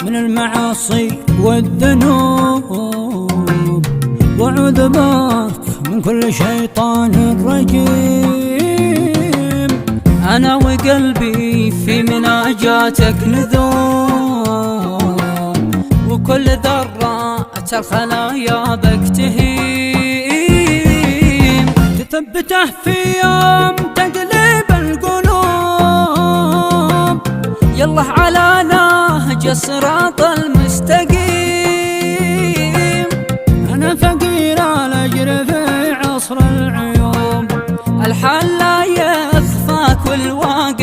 من المعاصي والذنوب، وأعوذ بك من كل شيطان رجيم. أنا وقلبي في مناجاتك نذوب، وكل ذرات الخلايا بك تهيم. تثبته في يوم تقلب القلوب، يلا على نهج الصراط المستقيم.